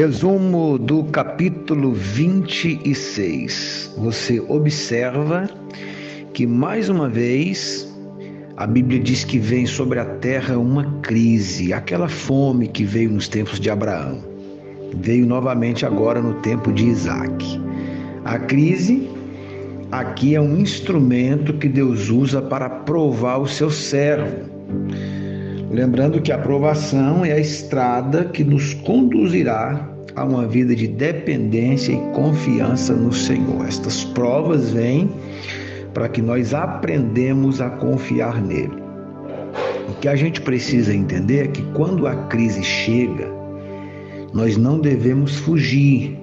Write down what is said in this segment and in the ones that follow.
Resumo do capítulo 26. Você observa que mais uma vez a Bíblia diz que vem sobre a terra uma crise, aquela fome que veio nos tempos de Abraão, veio novamente agora no tempo de Isaac. A crise aqui é um instrumento que Deus usa para provar o seu servo. Lembrando que a provação é a estrada que nos conduzirá a uma vida de dependência e confiança no Senhor. Estas provas vêm para que nós aprendamos a confiar nele. O que a gente precisa entender é que quando a crise chega, nós não devemos fugir.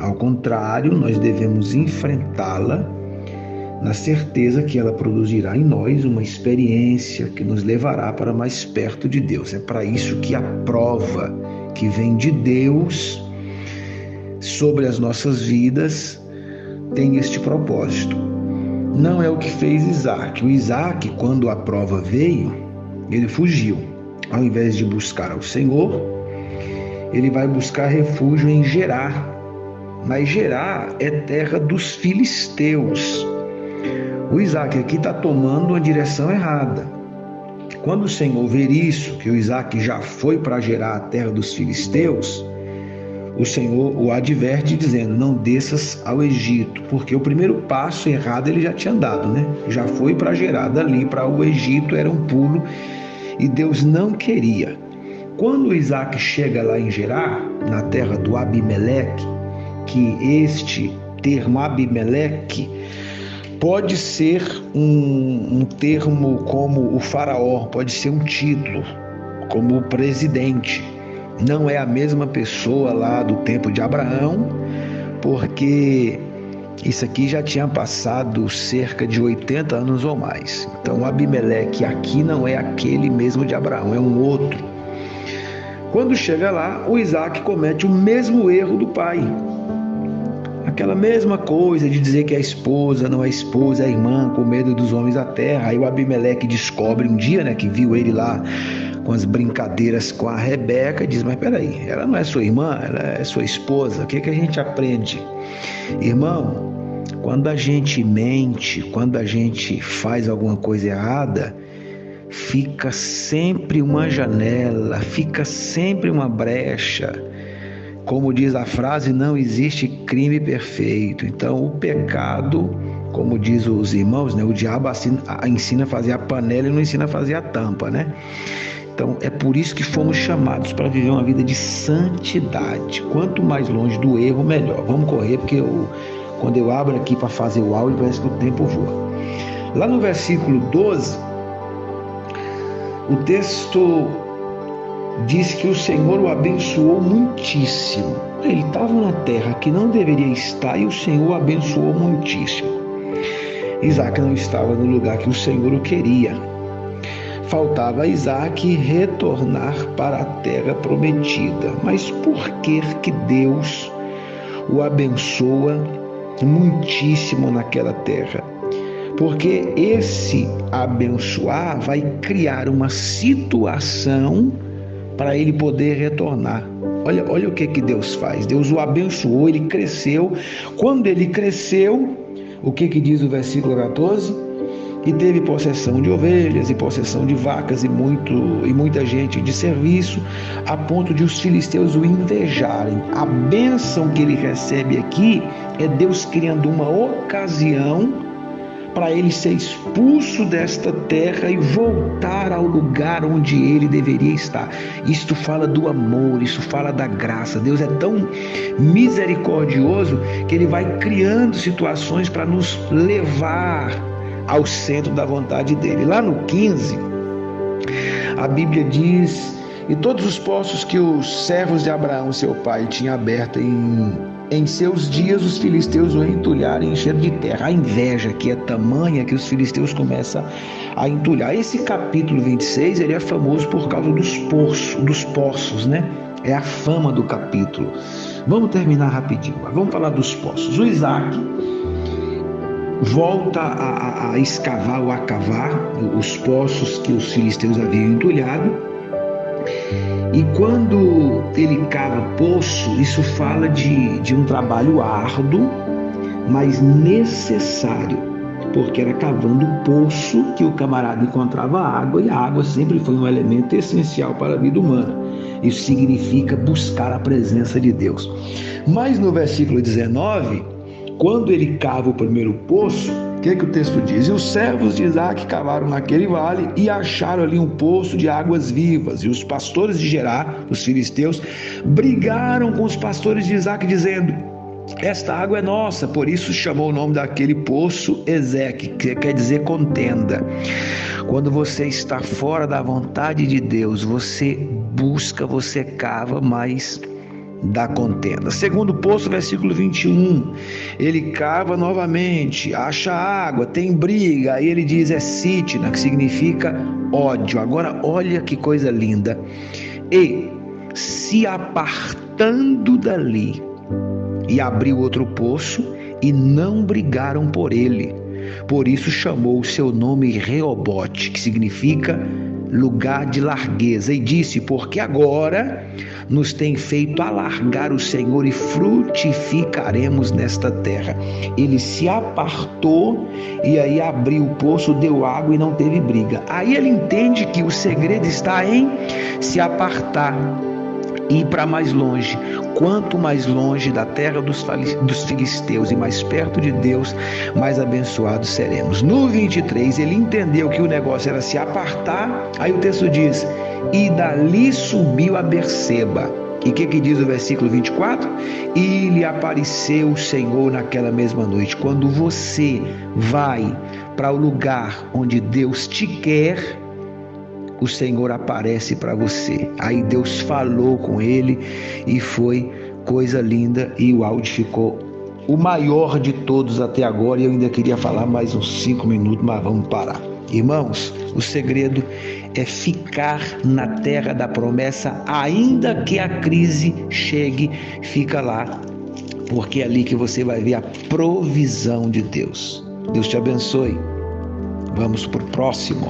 Ao contrário, nós devemos enfrentá-la na certeza que ela produzirá em nós uma experiência que nos levará para mais perto de Deus. É para isso que a prova que vem de Deus sobre as nossas vidas tem este propósito. Não é o que fez Isaac. O Isaac, quando a prova veio, ele fugiu. Ao invés de buscar ao Senhor, ele vai buscar refúgio em Gerar. Mas Gerar é terra dos filisteus. O Isaac aqui está tomando uma direção errada. Quando o Senhor ver isso, que o Isaac já foi para Gerar, a terra dos filisteus, o Senhor o adverte dizendo: não desças ao Egito, porque o primeiro passo errado ele já tinha dado, né? Já foi para Gerar, dali para o Egito era um pulo e Deus não queria. Quando o Isaac chega lá em Gerar, na terra do Abimeleque, que este termo Abimeleque pode ser um termo como o faraó, pode ser um título, como o presidente. Não é a mesma pessoa lá do tempo de Abraão, porque isso aqui já tinha passado cerca de 80 anos ou mais. Então Abimeleque aqui não é aquele mesmo de Abraão, é um outro. Quando chega lá, o Isaac comete o mesmo erro do pai. Aquela mesma coisa de dizer que a esposa não é esposa, é a irmã, com medo dos homens da terra. Aí o Abimeleque descobre um dia, né, que viu ele lá com as brincadeiras com a Rebeca, e diz: mas peraí, ela não é sua irmã, ela é sua esposa. O que a gente aprende? Irmão, quando a gente mente, quando a gente faz alguma coisa errada, fica sempre uma janela, fica sempre uma brecha. Como diz a frase, não existe crime perfeito. Então, o pecado, como diz os irmãos, né, o diabo ensina a fazer a panela e não ensina a fazer a tampa, né? Então, é por isso que fomos chamados para viver uma vida de santidade. Quanto mais longe do erro, melhor. Vamos correr, porque quando eu abro aqui para fazer o áudio, parece que o tempo voa. Lá no versículo 12, o texto diz que o Senhor o abençoou muitíssimo. Ele estava na terra que não deveria estar e o Senhor o abençoou muitíssimo. Isaac não estava no lugar que o Senhor o queria. Faltava a Isaac retornar para a terra prometida. Mas por que Deus o abençoa muitíssimo naquela terra? Porque esse abençoar vai criar uma situação para ele poder retornar. Olha o que Deus faz. Deus o abençoou, ele cresceu. Quando ele cresceu, o que diz o versículo 14? E teve possessão de ovelhas e possessão de vacas e muita gente de serviço, a ponto de os filisteus o invejarem. A bênção que ele recebe aqui é Deus criando uma ocasião para ele ser expulso desta terra e voltar ao lugar onde ele deveria estar. Isto fala do amor, isso fala da graça. Deus é tão misericordioso que ele vai criando situações para nos levar ao centro da vontade dele. Lá no 15, a Bíblia diz: e todos os poços que os servos de Abraão, seu pai, tinham aberto em seus dias, os filisteus o entulharam e encheram de terra. A inveja que é tamanha que os filisteus começam a entulhar. Esse capítulo 26, ele é famoso por causa dos poços, né? É a fama do capítulo. Vamos terminar rapidinho. Vamos falar dos poços. O Isaac volta a escavar ou a cavar os poços que os filisteus haviam entulhado. E quando ele cava poço, isso fala de um trabalho árduo, mas necessário, porque era cavando o poço que o camarada encontrava água, e a água sempre foi um elemento essencial para a vida humana. Isso significa buscar a presença de Deus. Mas no versículo 19, quando ele cava o primeiro poço, o que o texto diz? E os servos de Isaac cavaram naquele vale e acharam ali um poço de águas vivas. E os pastores de Gerar, os filisteus, brigaram com os pastores de Isaac, dizendo: esta água é nossa. Por isso chamou o nome daquele poço Ezeque, que quer dizer contenda. Quando você está fora da vontade de Deus, você busca, você cava, mas da contenda. Segundo poço, versículo 21, ele cava novamente, acha água, tem briga, aí ele diz é Sitna, que significa ódio. Agora olha que coisa linda. E se apartando dali, e abriu outro poço, e não brigaram por ele. Por isso chamou o seu nome Reobote, que significa lugar de largueza, e disse: porque agora nos tem feito alargar o Senhor e frutificaremos nesta terra. Ele se apartou e aí abriu o poço, deu água e não teve briga. Aí ele entende que o segredo está em se apartar, ir para mais longe. Quanto mais longe da terra dos filisteus e mais perto de Deus, mais abençoados seremos. No 23, ele entendeu que o negócio era se apartar. Aí o texto diz: e dali subiu a Berseba. E o que diz o versículo 24? E lhe apareceu o Senhor naquela mesma noite. Quando você vai para o lugar onde Deus te quer, o Senhor aparece para você. Aí Deus falou com ele e foi coisa linda, e o áudio ficou o maior de todos até agora, e eu ainda queria falar mais uns 5 minutos, mas vamos parar. Irmãos, o segredo é ficar na terra da promessa, ainda que a crise chegue, fica lá, porque é ali que você vai ver a provisão de Deus. Deus te abençoe. Vamos para o próximo.